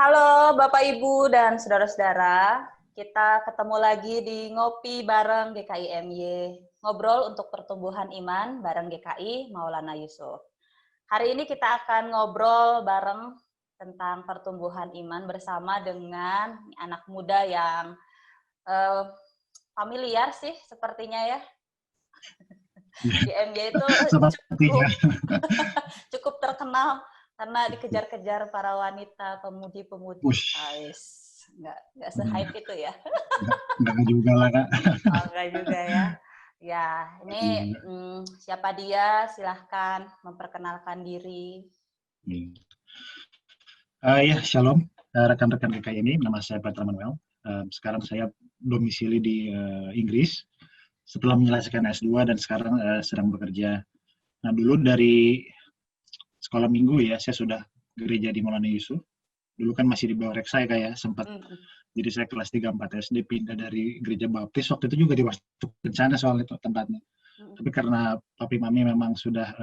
Halo Bapak Ibu dan saudara-saudara, kita ketemu lagi di Ngopi bareng GKI MY, ngobrol untuk pertumbuhan iman bareng GKI Maulana Yusuf. Hari ini kita akan ngobrol bareng tentang pertumbuhan iman bersama dengan anak muda yang familiar sih sepertinya ya. Di MY itu cukup terkenal karena dikejar-kejar para wanita pemudi-pemudi. Nggak se-hype itu ya. Nggak juga lah, Kak. Nggak juga ya. Ya, ini siapa dia? Silahkan memperkenalkan diri. Ya, shalom rekan-rekan GKI ini. Nama saya Petra Manuel. Sekarang saya domisili di Inggris setelah menyelesaikan S2 dan sekarang sedang bekerja. Nah, dulu dari sekolah minggu ya, saya sudah gereja di Maulana Yusuf. Dulu kan masih di bawah Reksa ya, sempat. Jadi saya kelas 3-4 SD pindah dari gereja baptis. Waktu itu juga di Wastu Kencana soal itu tempatnya. Tapi karena papi mami memang sudah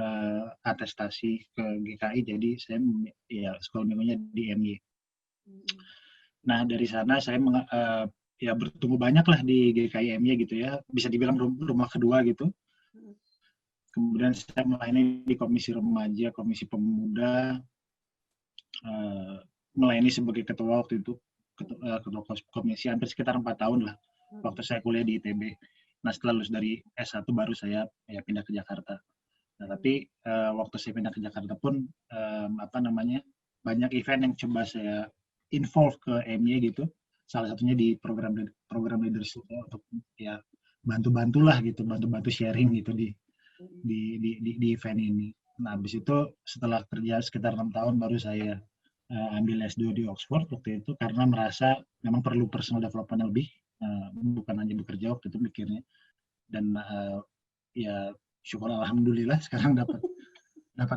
atestasi ke GKI, jadi saya ya sekolah minggunya di MY. Nah dari sana saya ya bertumbuh banyak lah di GKI MY gitu ya, bisa dibilang rumah kedua gitu. Kemudian saya melayani di komisi remaja, komisi pemuda, melayani sebagai ketua waktu itu, ketua komisi hampir sekitar 4 tahun lah, waktu saya kuliah di ITB. Nah setelah lulus dari S1 baru saya ya pindah ke Jakarta. Nah tapi waktu saya pindah ke Jakarta pun banyak event yang coba saya involve ke MY gitu. Salah satunya di program leadership untuk ya bantu-bantulah gitu, bantu sharing gitu di event ini. Nah habis itu setelah kerja sekitar 6 tahun baru saya ambil S2 di Oxford waktu itu karena merasa memang perlu personal development lebih, bukan hanya bekerja waktu itu mikirnya. Dan ya syukur alhamdulillah sekarang dapat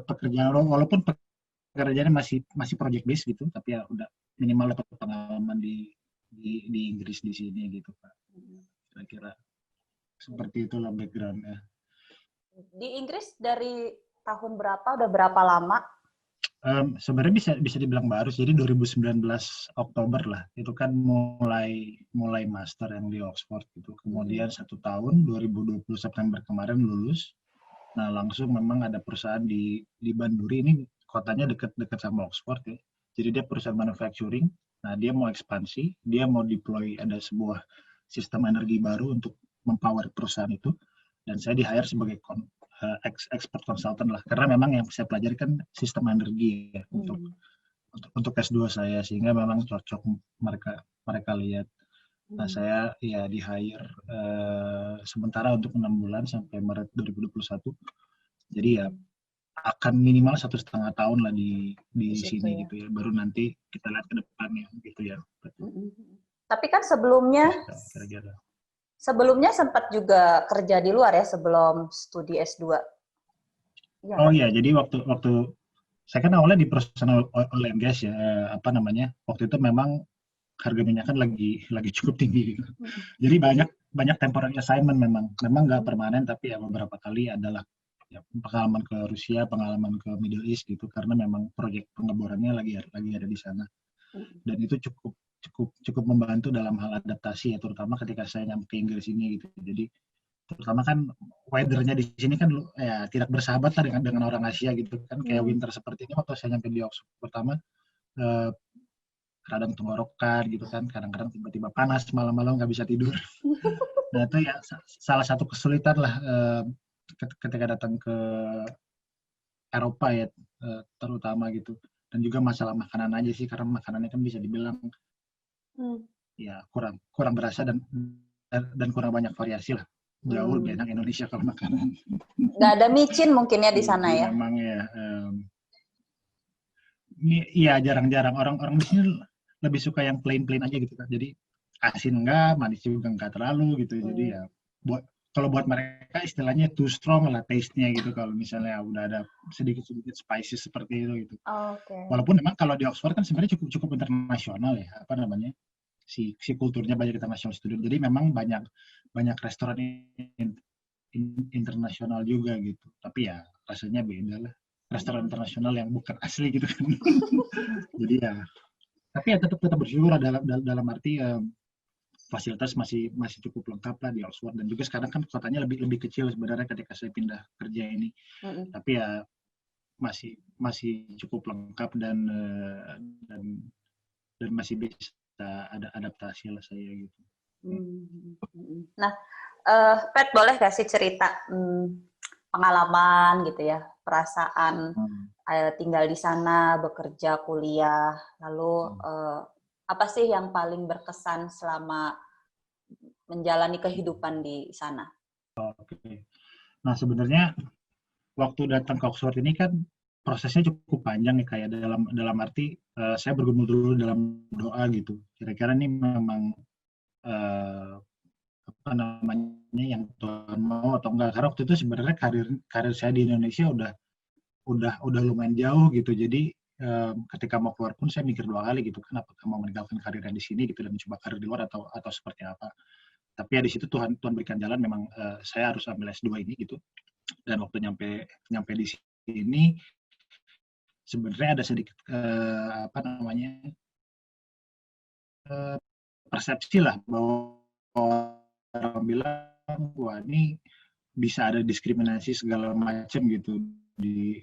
pekerjaan walaupun pekerjaannya masih project based gitu, tapi ya udah minimal dapat pengalaman di Inggris di sini gitu Pak. Kira-kira seperti itulah backgroundnya. Di Inggris dari tahun berapa? Udah berapa lama? Sebenarnya bisa dibilang baru, jadi 2019 Oktober lah, itu kan mulai master yang di Oxford gitu. Kemudian 1 tahun 2020 September kemarin lulus. Nah langsung memang ada perusahaan di Banduri, ini kotanya dekat sama Oxford ya. Jadi dia perusahaan manufacturing. Nah dia mau ekspansi, dia mau deploy ada sebuah sistem energi baru untuk mempower perusahaan itu. Dan saya di-hire sebagai expert consultant lah, karena memang yang saya pelajari kan sistem energi ya, untuk S2 saya, sehingga memang cocok mereka lihat. Nah saya ya di-hire sementara untuk 6 bulan sampai Maret 2021. Jadi ya akan minimal 1,5 tahun lah di sini ya. Gitu ya, baru nanti kita lihat ke depannya gitu ya. Tapi kan sebelumnya sempat juga kerja di luar ya sebelum studi S2. Ya, oh iya, jadi waktu saya kan awalnya di perusahaan oil and gas ya, waktu itu memang harga minyak kan lagi cukup tinggi gitu. Jadi banyak temporary assignment, memang nggak permanen, tapi ya beberapa kali adalah ya, pengalaman ke Rusia, pengalaman ke Middle East gitu, karena memang proyek pengeborannya lagi ada di sana. Dan itu cukup membantu dalam hal adaptasi ya, terutama ketika saya nyampe ke Inggris ini gitu. Jadi terutama kan weather-nya di sini kan ya tidak bersahabat lah dengan orang Asia gitu kan, kayak winter seperti ini. Waktu saya nyampe di Oxford pertama, kadang tenggorokan gitu kan, kadang-kadang tiba-tiba panas malam-malam nggak bisa tidur. Nah itu ya salah satu kesulitan lah ketika datang ke Eropa ya, terutama gitu. Dan juga masalah makanan aja sih, karena makanannya kan bisa dibilang ya kurang berasa dan kurang banyak variasi lah. Jauh lebih enak Indonesia kalau makanan. Nggak ada micin mungkin ya di sana ya? Memang ya, iya jarang-jarang. Orang di sini lebih suka yang plain aja gitu kan. Jadi asin enggak, manis juga enggak terlalu gitu. Jadi ya kalau buat mereka istilahnya too strong lah taste-nya gitu, kalau misalnya udah ada sedikit-sedikit spices seperti itu gitu. Walaupun memang kalau di Oxford kan sebenarnya cukup internasional ya, si kulturnya banyak international student. Jadi memang banyak restoran internasional juga gitu. Tapi ya rasanya beda lah. Restoran internasional yang bukan asli gitu kan. Jadi ya Tapi ya tetap bersyukur lah dalam arti fasilitas masih cukup lengkap lah di Oxford, dan juga sekarang kan kotanya lebih kecil sebenarnya ketika saya pindah kerja ini. Tapi ya masih cukup lengkap dan masih bisa ada adaptasi lah saya gitu. Nah, Pet boleh gak sih cerita pengalaman gitu ya, perasaan tinggal di sana, bekerja, kuliah, lalu apa sih yang paling berkesan selama menjalani kehidupan di sana? Oke. Nah sebenarnya waktu datang ke Oxford ini kan prosesnya cukup panjang ya, kayak dalam arti saya bergumul dulu dalam doa gitu. Kira-kira ini memang apa namanya yang Tuhan mau atau enggak, karena waktu itu sebenarnya karir saya di Indonesia udah lumayan jauh gitu. Jadi ketika mau keluar pun saya mikir 2 kali gitu kan, apakah mau meninggalkan karirnya di sini gitu dan mencoba karir di luar atau seperti apa. Tapi ya di situ Tuhan berikan jalan, memang saya harus ambil S2 ini gitu. Dan waktu nyampe di sini sebenarnya ada sedikit apa namanya persepsi lah, bahwa orang bilang wah ini bisa ada diskriminasi segala macam gitu di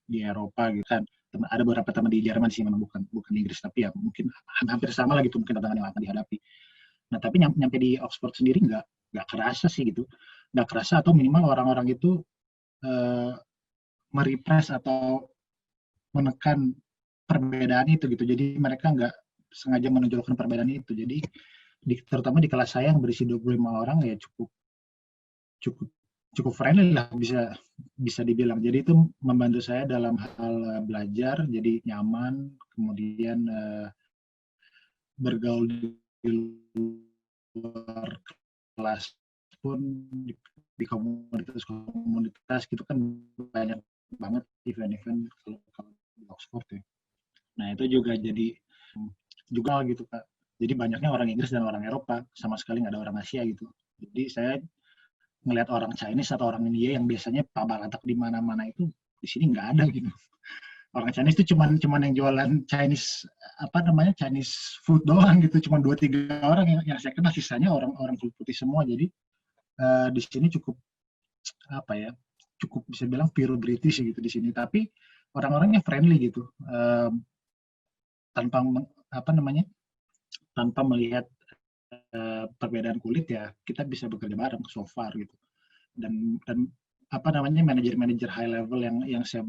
Eropa gitu kan. Ada beberapa teman di Jerman sih, memang bukan Inggris, tapi ya mungkin hampir sama lah gitu mungkin tantangan yang akan dihadapi. Nah tapi nyampe di Oxford sendiri nggak kerasa sih gitu, nggak kerasa, atau minimal orang-orang itu merepress atau menekan perbedaan itu gitu. Jadi mereka nggak sengaja menonjolkan perbedaan itu. Jadi terutama di kelas saya yang berisi 25 orang ya cukup friendly lah, bisa dibilang. Jadi itu membantu saya dalam hal belajar, jadi nyaman, kemudian bergaul di luar kelas pun di komunitas gitu kan banyak banget event-event kalau di Oxford ya. Nah itu juga jadi juga gitu Kak. Jadi banyaknya orang Inggris dan orang Eropa, sama sekali nggak ada orang Asia gitu. Jadi saya ngelihat orang Chinese atau orang India yang biasanya pabalatak di mana-mana itu di sini nggak ada gitu. Orang Chinese itu cuman yang jualan Chinese Chinese food doang gitu, cuma 2-3 orang yang saya kenal, sisanya orang kulit putih semua. Jadi di sini cukup cukup bisa bilang pure British gitu di sini, tapi orang-orangnya friendly gitu, tanpa tanpa melihat perbedaan kulit ya kita bisa bekerja bareng so far gitu. Dan manajer high level yang saya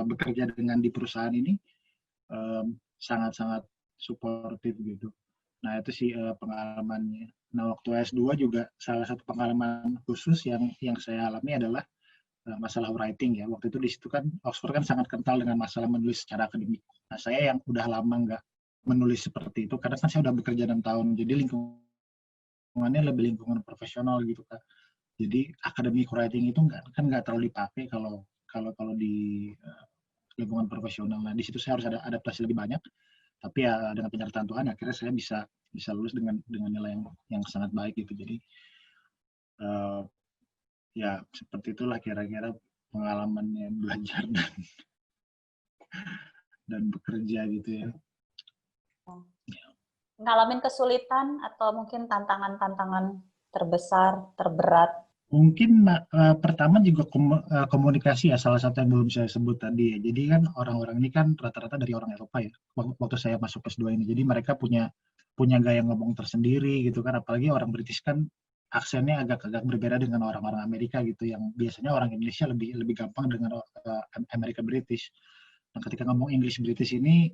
bekerja dengan di perusahaan ini sangat-sangat suportif gitu. Nah itu sih pengalamannya. Nah waktu S2 juga salah satu pengalaman khusus yang saya alami adalah masalah writing ya. Waktu itu di situ kan Oxford kan sangat kental dengan masalah menulis secara akademik. Nah saya yang udah lama nggak menulis seperti itu karena kan saya udah bekerja 6 tahun, jadi lingkungannya lebih lingkungan profesional gitu Kak. Jadi academic writing itu nggak terlalu dipakai kalau di lingkungan profesional. Nah di situ saya harus ada adaptasi lebih banyak. Tapi ya dengan penyertaan Tuhan akhirnya saya bisa lulus dengan nilai yang sangat baik gitu. Jadi ya seperti itulah kira-kira pengalamannya belajar dan bekerja gitu ya. Ngalamin kesulitan atau mungkin tantangan-tantangan terbesar, terberat? Mungkin pertama juga komunikasi ya, salah satu yang belum saya sebut tadi ya. Jadi kan orang-orang ini kan rata-rata dari orang Eropa ya, waktu saya masuk S2 ini. Jadi mereka punya gaya ngomong tersendiri gitu kan, apalagi orang British kan aksennya agak berbeda dengan orang-orang Amerika gitu, yang biasanya orang Indonesia lebih gampang dengan Amerika British. Nah ketika ngomong English British ini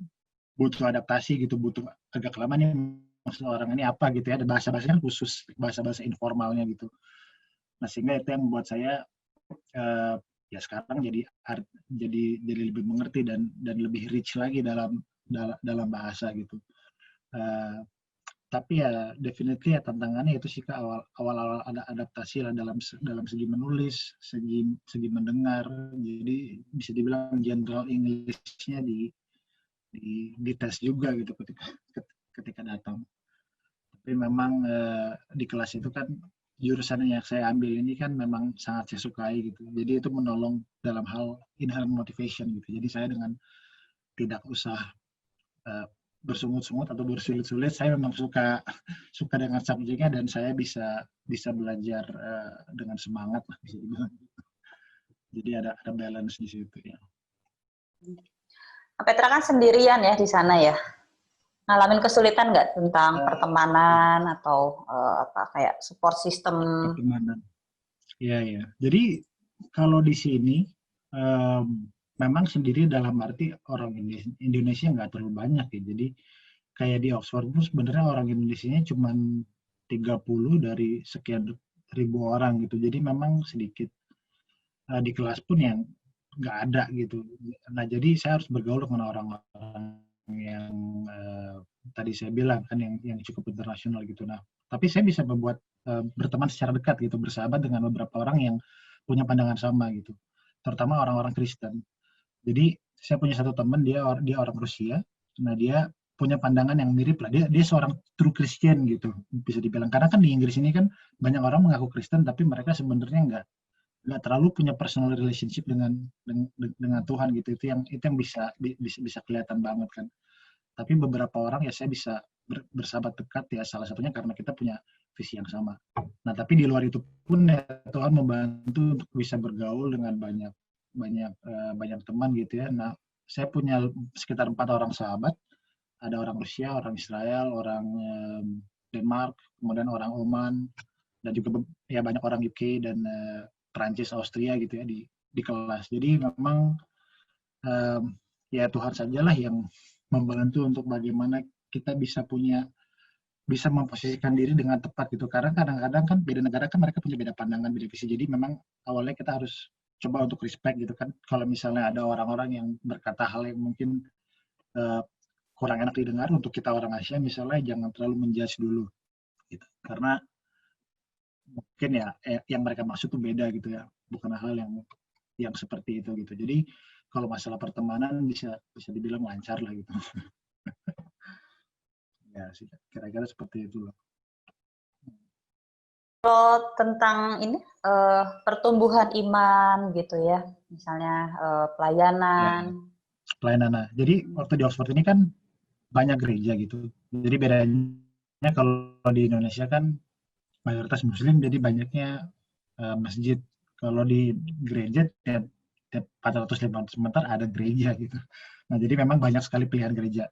butuh adaptasi gitu, butuh agak lama nih maksud orang ini apa gitu ya, ada bahasa-bahasanya khusus, bahasa-bahasa informalnya gitu. Nah sehingga itu yang membuat saya ya sekarang jadi lebih mengerti dan lebih rich lagi dalam bahasa gitu. Tapi ya definitely ya tantangannya itu sih Kak, awal ada adaptasi lah dalam segi menulis, segi mendengar. Jadi bisa dibilang general English-nya di tes juga gitu ketika datang. Tapi memang di kelas itu kan jurusan yang saya ambil ini kan memang sangat saya sukai gitu. Jadi itu menolong dalam hal inherent motivation gitu. Jadi saya dengan tidak usah bersungut-sungut atau bersulit-sulit, saya memang suka dengan subjeknya dan saya bisa belajar dengan semangat lah bisa dibilang. Jadi ada balance di situ ya. Petra kan sendirian ya di sana ya. Ngalamin kesulitan nggak tentang pertemanan atau apa kayak support system? Pertemanan. Iya ya. Jadi kalau di sini memang sendiri dalam arti orang Indonesia nggak terlalu banyak ya. Jadi kayak di Oxford pun sebenarnya orang Indonesianya cuma 30 dari sekian ribu orang gitu. Jadi memang sedikit. Di kelas pun yang nggak ada gitu. Nah jadi saya harus bergaul dengan orang-orang yang tadi saya bilang kan yang cukup internasional gitu. Nah tapi saya bisa membuat berteman secara dekat gitu, bersahabat dengan beberapa orang yang punya pandangan sama gitu, terutama orang-orang Kristen. Jadi saya punya satu teman, dia orang Rusia. Nah dia punya pandangan yang mirip lah, dia seorang true Christian gitu bisa dibilang, karena kan di Inggris ini kan banyak orang mengaku Kristen tapi mereka sebenarnya nggak terlalu punya personal relationship dengan Tuhan gitu. Itu yang bisa kelihatan banget kan. Tapi beberapa orang ya saya bisa bersahabat dekat ya, salah satunya karena kita punya visi yang sama. Nah tapi di luar itu pun ya Tuhan membantu untuk bisa bergaul dengan banyak teman gitu ya. Nah saya punya sekitar 4 orang sahabat, ada orang Rusia, orang Israel, orang Denmark, kemudian orang Oman, dan juga ya banyak orang UK dan Prancis, Austria gitu ya di kelas. Jadi memang ya Tuhan sajalah yang membantu untuk bagaimana kita bisa memposisikan diri dengan tepat gitu. Karena kadang-kadang kan beda negara kan mereka punya beda pandangan, beda visi. Jadi memang awalnya kita harus coba untuk respect gitu kan. Kalau misalnya ada orang-orang yang berkata hal yang mungkin kurang enak didengar, untuk kita orang Asia misalnya jangan terlalu menjudge dulu gitu. Karena mungkin ya yang mereka maksud tuh beda gitu ya, bukan hal yang seperti itu gitu. Jadi kalau masalah pertemanan bisa dibilang lancar lah gitu. Ya sih, kira-kira seperti itu loh. Kalau tentang ini pertumbuhan iman gitu ya, misalnya pelayanan. Ya, pelayanan. Nah, jadi waktu di Oxford ini kan banyak gereja gitu. Jadi bedanya kalau di Indonesia kan mayoritas Muslim, jadi banyaknya masjid. Kalau di gereja tiap 400-500 meter ada gereja gitu. Nah jadi memang banyak sekali pilihan gereja.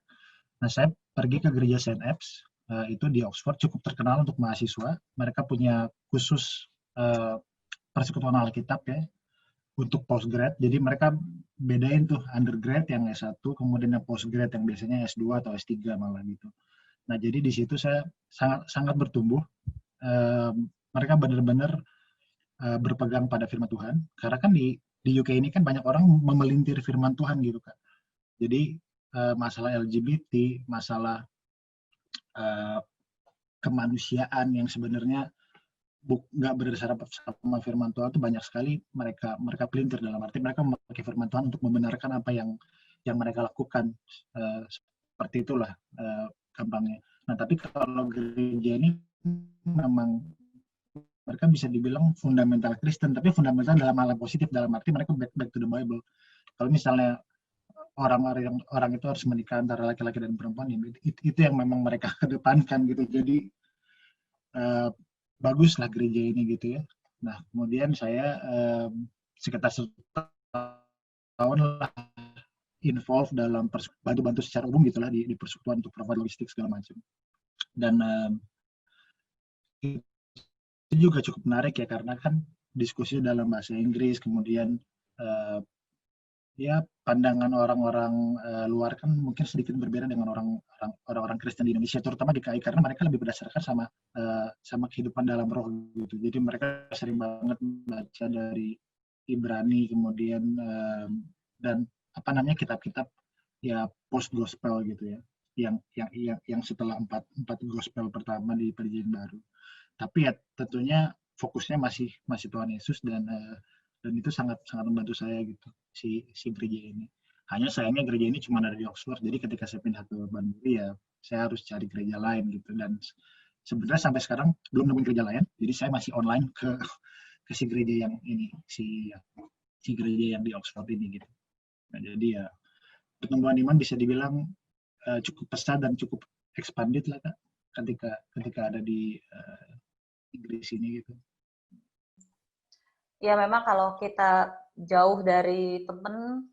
Nah saya pergi ke gereja Saint Eppes, itu di Oxford, cukup terkenal untuk mahasiswa. Mereka punya khusus persekutuan Alkitab ya untuk postgrad. Jadi mereka bedain tuh undergrad yang S1, kemudian yang postgrad yang biasanya S2 atau S3 malah gitu. Nah jadi di situ saya sangat bertumbuh. Mereka benar-benar berpegang pada firman Tuhan, karena kan di UK ini kan banyak orang memelintir firman Tuhan gitu kan. Jadi masalah LGBT, masalah kemanusiaan yang sebenarnya nggak berdasarkan sama firman Tuhan itu banyak sekali mereka pelintir, dalam arti mereka memakai firman Tuhan untuk membenarkan apa yang mereka lakukan. Seperti itulah gampangnya. Nah tapi kalau gereja ini memang mereka bisa dibilang fundamental Kristen, tapi fundamental dalam hal yang positif, dalam arti mereka back to the Bible. Kalau misalnya orang itu harus menikah antara laki-laki dan perempuan, itu yang memang mereka kedepankan gitu. Jadi baguslah gereja ini gitu ya. Nah kemudian saya sekitar setahun lah involve dalam bantu secara umum gitulah di persekutuan untuk provide logistik segala macam. Dan itu juga cukup menarik ya, karena kan diskusi dalam bahasa Inggris, kemudian ya pandangan orang-orang luar kan mungkin sedikit berbeda dengan orang-orang Kristen di Indonesia, terutama di KI, karena mereka lebih berdasarkan sama kehidupan dalam roh gitu. Jadi mereka sering banget baca dari Ibrani, kemudian dan apa namanya kitab-kitab ya post gospel gitu ya, yang setelah empat gospel pertama di Perjanjian Baru. Tapi ya tentunya fokusnya masih Tuhan Yesus, dan itu sangat membantu saya gitu si gereja ini. Hanya sayangnya gereja ini cuma ada di Oxford, jadi ketika saya pindah ke Bandung ya saya harus cari gereja lain gitu. Dan sebenarnya sampai sekarang belum nemuin gereja lain, jadi saya masih online ke si gereja yang ini, si gereja yang di Oxford ini gitu. Nah, jadi ya pertumbuhan iman bisa dibilang cukup pesat dan cukup expanded lah Kak, ketika ada di Inggris ini gitu. Ya memang kalau kita jauh dari temen,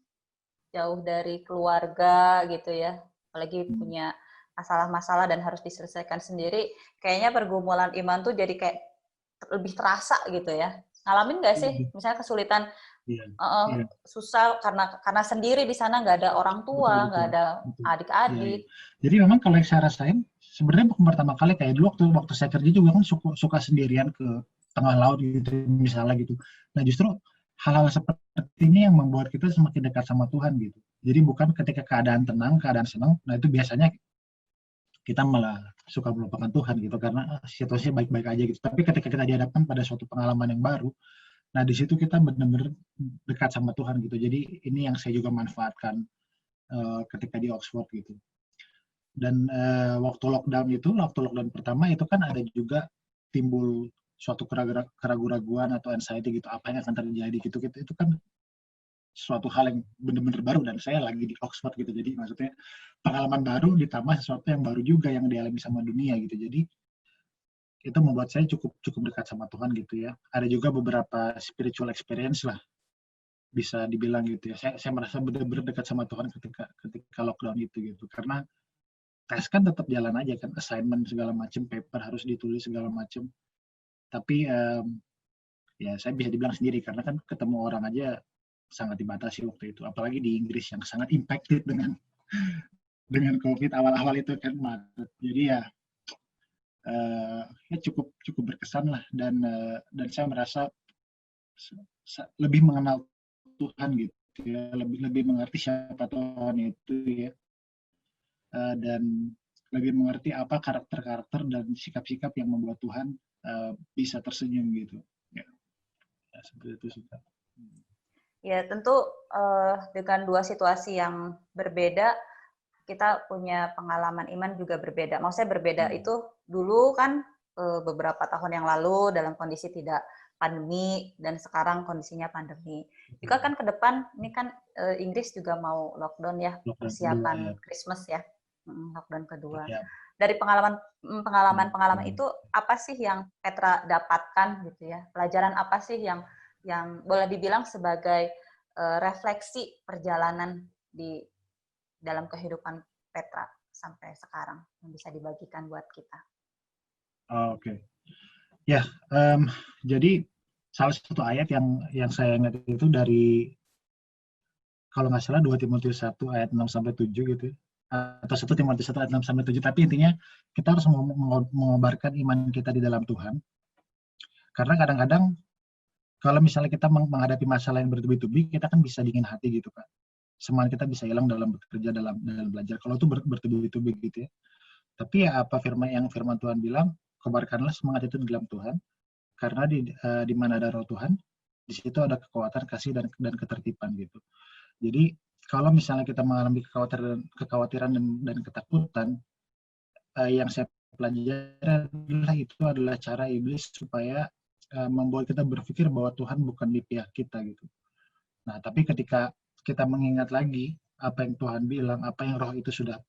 jauh dari keluarga gitu ya, apalagi punya masalah-masalah dan harus diselesaikan sendiri, kayaknya pergumulan iman tuh jadi kayak lebih terasa gitu ya. Ngalamin nggak sih, misalnya kesulitan, Iya, iya. susah karena sendiri di sana, nggak ada orang Betul, tua, nggak betul, ada betul. Iya, iya. adik-adik. Jadi memang kalau yang saya rasain, sebenarnya bukan pertama kali, kayak dulu waktu saya kerja juga kan suka sendirian ke tengah laut gitu misalnya gitu. Nah justru hal-hal seperti ini yang membuat kita semakin dekat sama Tuhan gitu. Jadi bukan ketika keadaan tenang, keadaan senang, nah itu biasanya kita malah suka melupakan Tuhan gitu karena situasinya baik-baik aja gitu. Tapi ketika kita dihadapkan pada suatu pengalaman yang baru, nah di situ kita benar-benar dekat sama Tuhan gitu. Jadi ini yang saya juga manfaatkan ketika di Oxford gitu. Dan waktu lockdown pertama itu kan ada juga timbul suatu keraguan-raguan atau anxiety gitu, apa yang akan terjadi gitu. Itu kan suatu hal yang benar-benar baru dan saya lagi di Oxford gitu. Jadi maksudnya pengalaman baru ditambah sesuatu yang baru juga yang dialami sama dunia gitu. Jadi itu membuat saya cukup dekat sama Tuhan gitu ya. Ada juga beberapa spiritual experience lah bisa dibilang gitu ya. Saya merasa benar-benar dekat sama Tuhan ketika lockdown itu gitu. Karena tes kan tetap jalan aja kan, assignment segala macam, paper harus ditulis segala macam. Tapi ya saya bisa dibilang sendiri karena kan ketemu orang aja sangat dibatasi waktu itu. Apalagi di Inggris yang sangat impacted dengan COVID awal-awal itu kan Maret. Jadi ya cukup berkesan lah dan saya merasa lebih mengenal Tuhan gitu ya, lebih mengerti siapa Tuhan itu ya, dan lebih mengerti apa karakter-karakter dan sikap-sikap yang membuat Tuhan bisa tersenyum gitu ya, seperti itu sih. Ya tentu dengan dua situasi yang berbeda, kita punya pengalaman iman juga berbeda. Maksudnya berbeda itu dulu kan beberapa tahun yang lalu dalam kondisi tidak pandemi dan sekarang kondisinya pandemi. Juga kan ke depan ini kan Inggris juga mau lockdown ya, persiapan Christmas ya, lockdown kedua. Ya. Dari pengalaman itu apa sih yang Petra dapatkan gitu ya? Pelajaran apa sih yang boleh dibilang sebagai refleksi perjalanan di dalam kehidupan Petra sampai sekarang yang bisa dibagikan buat kita? Oke. Ya, jadi salah satu ayat yang saya ingat itu dari, kalau nggak salah 2 Timotius 1 ayat 6-7 gitu, atau 1 Timotius 1 ayat 6-7, tapi intinya kita harus mengobarkan iman kita di dalam Tuhan. Karena kadang-kadang kalau misalnya kita menghadapi masalah yang bertubi-tubi, kita kan bisa dingin hati gitu Kak. Semangat kita bisa hilang dalam bekerja, dalam belajar. Kalau itu bertubi-tubi gitu ya. Tapi ya apa firman Tuhan bilang, kobarkanlah semangat itu di dalam Tuhan, karena di mana ada roh Tuhan, di situ ada kekuatan, kasih, dan ketertiban gitu. Jadi kalau misalnya kita mengalami kekhawatiran dan ketakutan, yang saya pelajari adalah cara iblis supaya membuat kita berpikir bahwa Tuhan bukan di pihak kita gitu. Nah, tapi ketika kita mengingat lagi apa yang Tuhan bilang, apa yang Roh itu sudah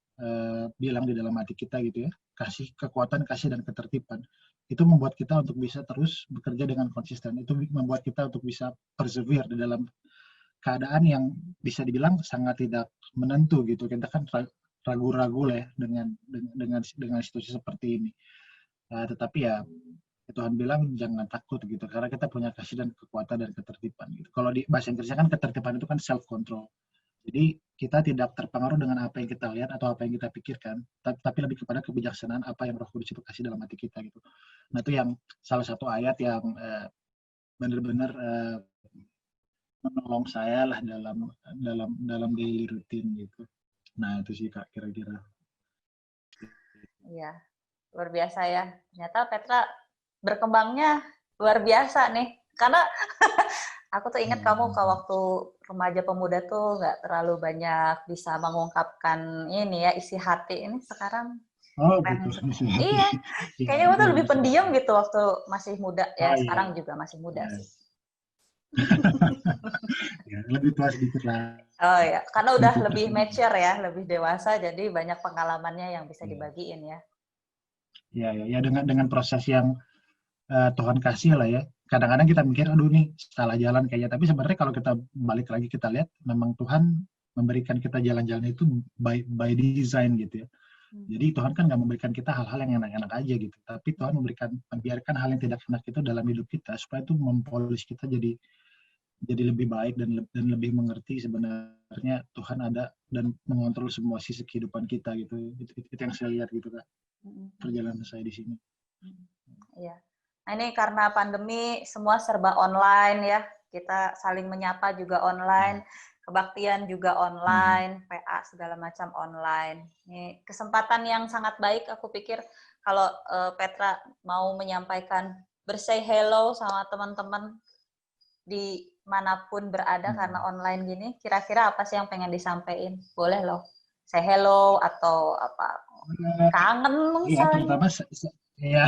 bilang di dalam hati kita gitu ya, kasih kekuatan, kasih, dan ketertiban, itu membuat kita untuk bisa terus bekerja dengan konsisten. Itu membuat kita untuk bisa persevere di dalam keadaan yang bisa dibilang sangat tidak menentu gitu. Kita kan ragu-ragu lah ya dengan situasi seperti ini. Tetapi ya Tuhan bilang jangan takut gitu, karena kita punya kasih dan kekuatan dan ketertiban gitu. Kalau di bahasa Inggrisnya kan ketertiban itu kan self control. Jadi kita tidak terpengaruh dengan apa yang kita lihat atau apa yang kita pikirkan, tapi lebih kepada kebijaksanaan apa yang Roh Kudus itu kasih dalam hati kita gitu. Nah itu yang salah satu ayat yang benar-benar menolong saya lah dalam daily routine gitu. Nah itu sih Kak kira-kira. Iya, luar biasa ya. Ternyata Petra berkembangnya luar biasa nih. Karena aku tuh ingat kamu kalau waktu remaja pemuda tuh nggak terlalu banyak bisa mengungkapkan ini ya, isi hati. Ini sekarang Betul. Iya, kayaknya kamu tuh lebih pendiam gitu waktu masih muda ya. Sekarang juga masih muda sih. Ya, lebih tua sedikit lah. Oh ya, karena udah Lebih lebih personal. mature ya, lebih dewasa, jadi banyak pengalamannya yang bisa Ya, dibagiin ya. ya dengan proses yang Tuhan kasih lah ya. Kadang-kadang kita mikir, aduh nih salah jalan kayaknya. Tapi sebenarnya kalau kita balik lagi kita lihat, memang Tuhan memberikan kita jalan-jalan itu by design gitu ya. Jadi Tuhan kan nggak memberikan kita hal-hal yang enak-enak aja gitu. Tapi Tuhan membiarkan hal yang tidak enak itu dalam hidup kita supaya itu mempolis kita jadi lebih baik dan lebih mengerti sebenarnya Tuhan ada dan mengontrol semua sisi kehidupan kita gitu. Itu yang saya lihat gitu Kak, perjalanan saya di sini. Iya. Nah ini karena pandemi semua serba online ya, kita saling menyapa juga online, kebaktian juga online, PA segala macam online. Ini kesempatan yang sangat baik, aku pikir kalau Petra mau menyampaikan bersay hello sama teman-teman di manapun berada karena online gini, kira-kira apa sih yang pengen disampaikan? Boleh loh, say hello atau apa, kangen Iya, misalnya. terutama ya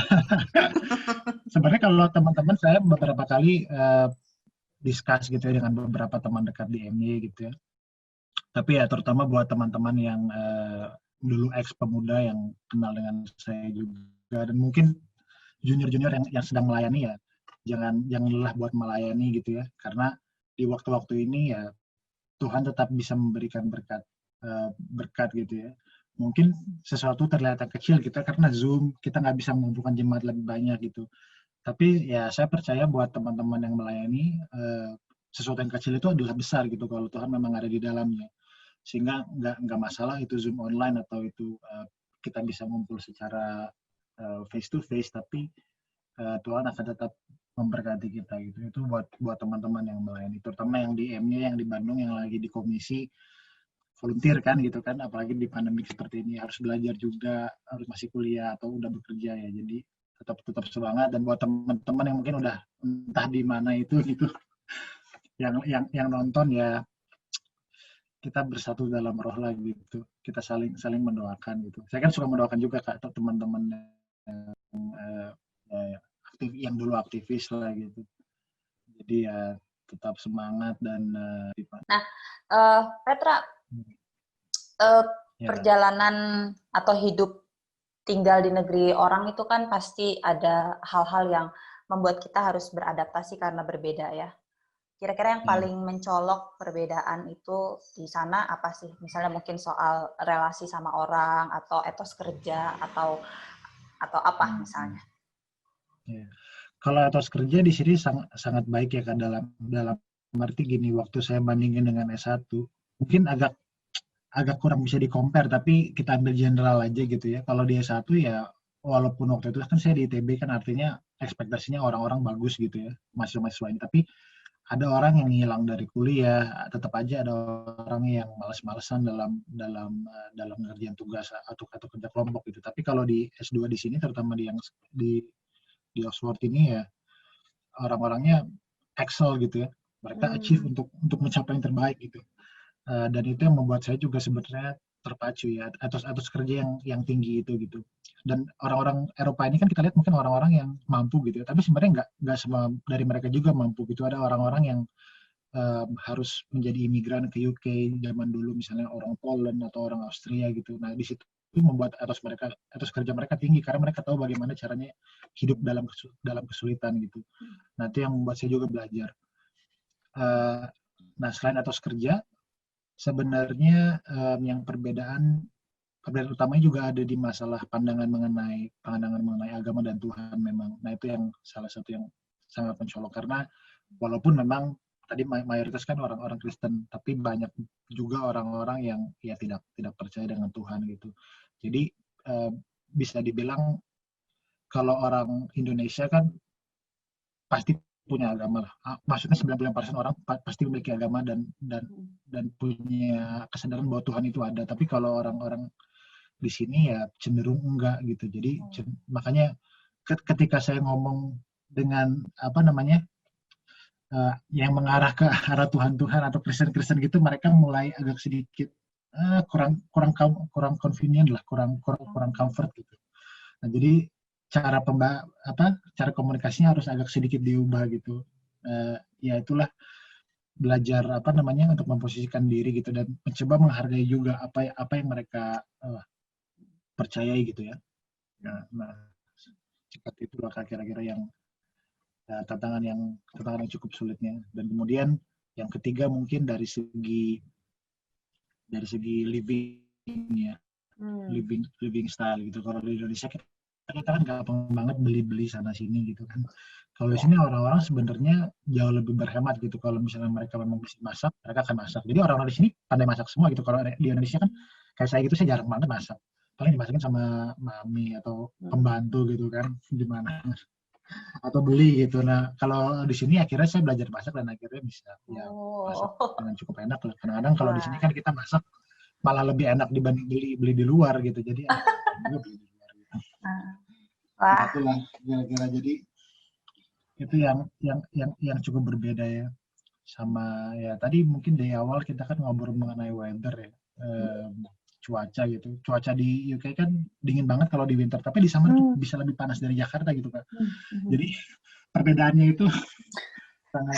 sebenarnya kalau teman-teman saya beberapa kali discuss gitu ya dengan beberapa teman dekat di MY gitu ya. Tapi ya terutama buat teman-teman yang dulu ex pemuda yang kenal dengan saya juga dan mungkin junior-junior yang sedang melayani ya, jangan lelah buat melayani gitu ya, karena di waktu-waktu ini ya Tuhan tetap bisa memberikan berkat gitu ya. Mungkin sesuatu terlihat kecil kita karena Zoom kita nggak bisa mengumpulkan jemaat lebih banyak gitu. Tapi ya saya percaya buat teman-teman yang melayani sesuatu yang kecil itu adalah besar gitu kalau Tuhan memang ada di dalamnya. Sehingga nggak masalah itu Zoom online atau itu kita bisa ngumpul secara face to face, tapi Tuhan akan tetap memberkati kita gitu. Itu buat teman-teman yang melayani, terutama yang di M-nya, yang di Bandung, yang lagi di komisi volunteer kan gitu kan, apalagi di pandemi seperti ini harus belajar juga, harus masih kuliah atau udah bekerja ya. Jadi tetap semangat, dan buat teman-teman yang mungkin udah entah di mana itu gitu, yang nonton ya, kita bersatu dalam roh lah gitu. Kita saling mendoakan gitu. Saya kan suka mendoakan juga Kak teman-teman yang yang dulu aktivis lah gitu. Jadi ya tetap semangat dan Nah, Petra, ya perjalanan atau hidup tinggal di negeri orang itu kan pasti ada hal-hal yang membuat kita harus beradaptasi karena berbeda ya. Kira-kira yang ya paling mencolok perbedaan itu di sana apa sih? Misalnya mungkin soal relasi sama orang atau etos kerja atau apa misalnya? ya. Kalau etos kerja di sini sangat baik ya kan, dalam arti gini, waktu saya bandingin dengan S1 mungkin agak kurang bisa di-compare, tapi kita ambil general aja gitu ya. Kalau di S1 ya walaupun waktu itu kan saya di ITB kan artinya ekspektasinya orang-orang bagus gitu ya, mahasiswa-mahasiswanya. Tapi ada orang yang hilang dari kuliah, tetap aja ada orang yang malas-malesan dalam ngerjain tugas atau kerja kelompok gitu. Tapi kalau di S2 di sini, terutama di Oxford ini ya, orang-orangnya excel gitu ya. Mereka achieve untuk mencapai yang terbaik gitu. Dan itu yang membuat saya juga sebenarnya terpacu ya, atas kerja yang tinggi itu gitu. Dan orang-orang Eropa ini kan kita lihat mungkin orang-orang yang mampu gitu ya, tapi sebenarnya nggak semua dari mereka juga mampu gitu. Ada orang-orang yang harus menjadi imigran ke UK zaman dulu, misalnya orang Poland atau orang Austria gitu. Nah di situ membuat etos kerja mereka tinggi karena mereka tahu bagaimana caranya hidup dalam kesulitan gitu. Nah itu yang membuat saya juga belajar. Nah selain etos kerja, sebenarnya yang perbedaan utamanya juga ada di masalah pandangan mengenai agama dan Tuhan memang. Nah itu yang salah satu yang sangat mencolok, karena walaupun memang tadi mayoritas kan orang-orang Kristen, tapi banyak juga orang-orang yang ya tidak percaya dengan Tuhan gitu. Jadi bisa dibilang kalau orang Indonesia kan pasti punya agama lah. Maksudnya 90% orang pasti memiliki agama dan punya kesadaran bahwa Tuhan itu ada. Tapi kalau orang-orang di sini ya cenderung enggak gitu. Jadi makanya ketika saya ngomong dengan apa namanya yang mengarah ke arah Tuhan atau Kristen gitu, mereka mulai agak sedikit kurang convenient lah, kurang comfort gitu. Nah, jadi cara komunikasinya harus agak sedikit diubah gitu. Ya itulah belajar apa namanya untuk memposisikan diri gitu dan mencoba menghargai juga apa yang mereka percayai gitu ya. Nah, seperti itulah kira-kira yang tantangan yang cukup sulitnya. Dan kemudian yang ketiga mungkin dari segi living ya, living style gitu. Kalau di Indonesia kita kan gampang banget beli sana sini gitu kan. Kalau di sini orang-orang sebenarnya jauh lebih berhemat gitu. Kalau misalnya mereka memang bisa masak, mereka akan masak. Jadi orang-orang di sini pandai masak semua gitu. Kalau di Indonesia kan kayak saya gitu, saya jarang banget masak. Paling dimasakin sama mami atau pembantu gitu kan, gimana atau beli gitu. Nah, kalau di sini akhirnya saya belajar masak dan akhirnya bisa ya masak dengan cukup enak. Kadang-kadang kalau di sini kan kita masak malah lebih enak dibanding beli di luar gitu. Jadi juga beli di luar gitu. Nah, itulah kira-kira jadi itu yang cukup berbeda ya sama ya tadi mungkin dari awal kita kan ngobrol mengenai weather ya, cuaca gitu. Cuaca di UK kan dingin banget kalau di winter, tapi di summer tuh bisa lebih panas dari Jakarta gitu Kak. Jadi perbedaannya itu sangat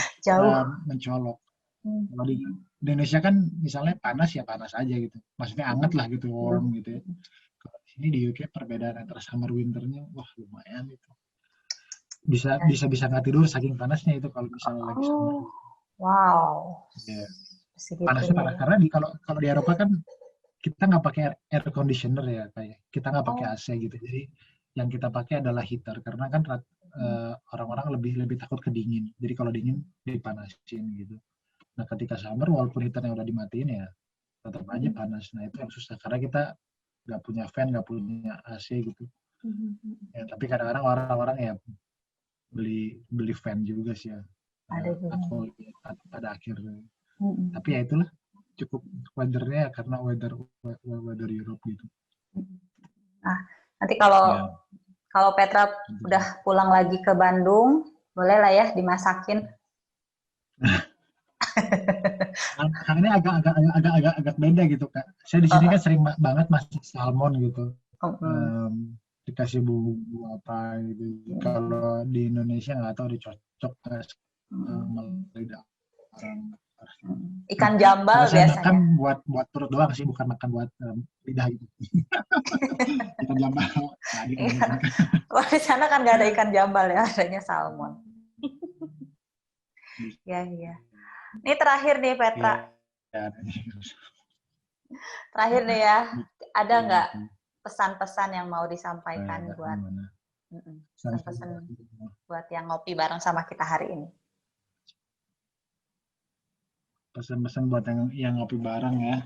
mencolok. Kalau di Indonesia kan misalnya panas ya panas aja gitu, maksudnya anget lah gitu, warm gitu ya. Kalau di sini di UK perbedaan antara summer winternya wah lumayan itu. Bisa nggak tidur saking panasnya itu kalau misalnya lagi summer. Wow. Ya. Panasnya parah karena kalau di Eropa kan kita nggak pakai air conditioner ya kayak kita nggak pakai AC gitu. Jadi yang kita pakai adalah heater karena kan orang-orang lebih takut kedingin. Jadi kalau dingin dipanasin gitu. Nah ketika summer walaupun heaternya udah dimatiin ya tetap aja panas. Nah itu yang susah karena kita nggak punya fan, nggak punya AC gitu. Ya, tapi kadang-kadang orang-orang ya beli fan juga sih ya. Aku pada akhirnya. Tapi ya itulah cukup weather-nya karena weather Europe gitu. Nah, nanti kalau Petra udah pulang lagi ke Bandung, boleh lah ya dimasakin. Ini agak beda gitu Kak. Saya di sini kan sering banget masak salmon gitu. Dikasih bumbu apa gitu. Kalau di Indonesia nggak tahu dicocok sama lidah orang. Ikan jambal saya biasanya. Makan buat perut doang sih, bukan makan buat lidah gitu. Ikan jambal. Kalau di sana kan nggak ada ikan jambal ya, adanya salmon. Ya. Ini terakhir nih Petra. Terakhir nih ya, ada nggak pesan-pesan yang mau disampaikan buat pesan-pesan buat yang ngopi bareng sama kita hari ini? Pesan-pesan buat yang ngopi bareng ya.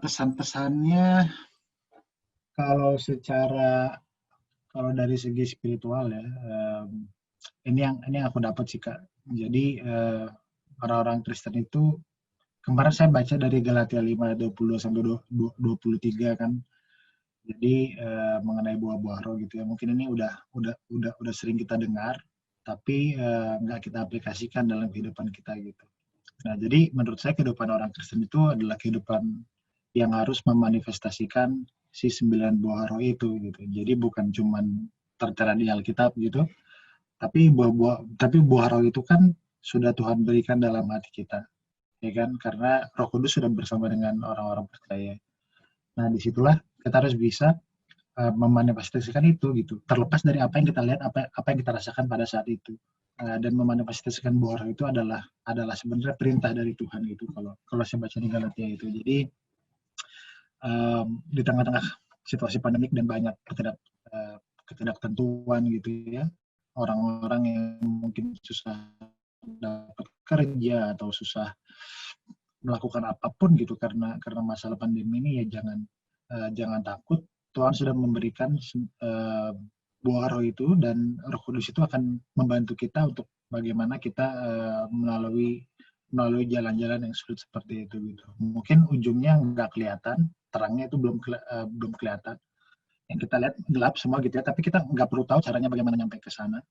Pesan-pesannya kalau dari segi spiritual ya, ini yang aku dapat sih Kak. Jadi orang-orang Kristen itu kemarin saya baca dari Galatia 5:20 sampai 23 kan. Jadi mengenai buah-buah roh gitu ya. Mungkin ini udah sering kita dengar, tapi nggak kita aplikasikan dalam kehidupan kita gitu. Nah, jadi menurut saya kehidupan orang Kristen itu adalah kehidupan yang harus memanifestasikan si 9 buah roh itu gitu. Jadi bukan cuman tertera di Alkitab gitu, tapi buah roh itu kan sudah Tuhan berikan dalam hati kita. Ya kan? Karena Roh Kudus sudah bersama dengan orang-orang percaya. Nah, disitulah kita harus bisa memanifestasikan itu gitu. Terlepas dari apa yang kita lihat, apa yang kita rasakan pada saat itu. Dan memanifestasikan buah roh itu adalah sebenarnya perintah dari Tuhan gitu kalau saya baca di Galatia itu. Jadi di tengah-tengah situasi pandemik dan banyak ketidaktentuan gitu ya, orang-orang yang mungkin susah dapat kerja atau susah melakukan apapun gitu karena masalah pandemi ini ya jangan takut. Tuhan sudah memberikan buah roh itu dan Roh Kudus itu akan membantu kita untuk bagaimana kita melalui jalan-jalan yang sulit seperti itu gitu. Mungkin ujungnya nggak kelihatan, terangnya itu belum kelihatan. Yang kita lihat gelap semua gitu ya, tapi kita nggak perlu tahu caranya bagaimana nyampe ke sana,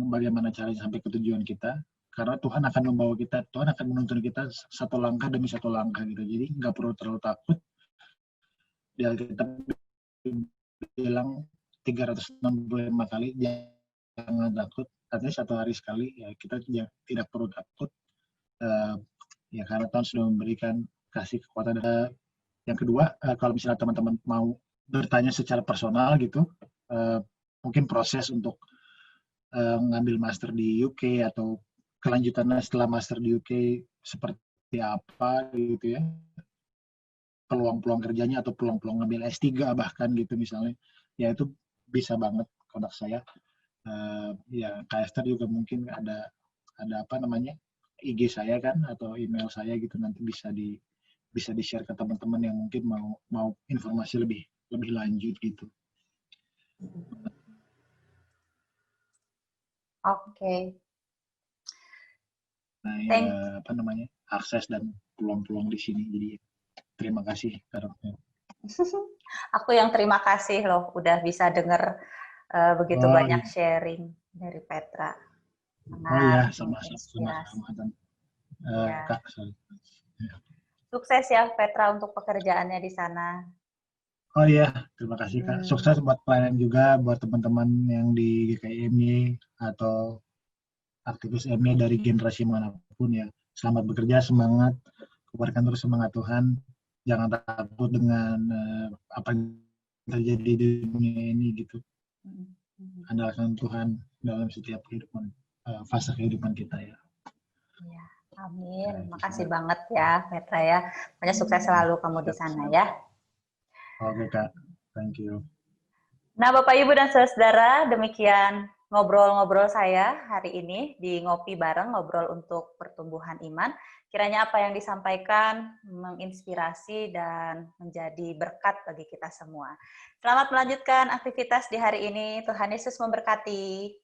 bagaimana caranya sampai ke tujuan kita. Karena Tuhan akan membawa kita, Tuhan akan menuntun kita satu langkah demi satu langkah gitu. Jadi nggak perlu terlalu takut. Di Alkitab bilang 365 kali jangan takut. Artinya satu hari sekali ya kita tidak perlu takut. Ya karena Tuhan sudah memberikan kasih kekuatan. Yang kedua, kalau misalnya teman-teman mau bertanya secara personal gitu, mungkin proses untuk ngambil master di UK atau kelanjutannya setelah master di UK seperti apa gitu ya, peluang-peluang kerjanya atau peluang-peluang ngambil S3 bahkan gitu misalnya, ya itu bisa banget kontak saya. Ya Kak Esther juga mungkin ada apa namanya IG saya kan atau email saya gitu, nanti bisa di share ke teman-teman yang mungkin mau informasi lebih lanjut gitu. Oke. Nah, apa namanya akses dan peluang-peluang di sini. Jadi terima kasih Kak Dokter. Aku yang terima kasih loh udah bisa denger begitu banyak sharing dari Petra. Ya, Sangat sama-sama ya. Kak. Sukses ya Petra untuk pekerjaannya di sana. Oh iya, terima kasih Kak. Sukses buat klien juga, buat teman-teman yang di GKI-MY atau aktivis MY dari generasi manapun ya. Selamat bekerja, semangat, keluarkan terus semangat Tuhan. Jangan takut dengan apa yang terjadi di dunia ini gitu. Andalkan Tuhan dalam setiap kehidupan, fase kehidupan kita ya. Ya, amin. Makasih banget ya Petra ya. Banyak sukses selalu kamu di sana ya. Oke Kak, thank you. Nah Bapak Ibu dan Saudara, demikian ngobrol-ngobrol saya hari ini di Ngopi Bareng, ngobrol untuk pertumbuhan iman. Kiranya apa yang disampaikan menginspirasi dan menjadi berkat bagi kita semua. Selamat melanjutkan aktivitas di hari ini. Tuhan Yesus memberkati.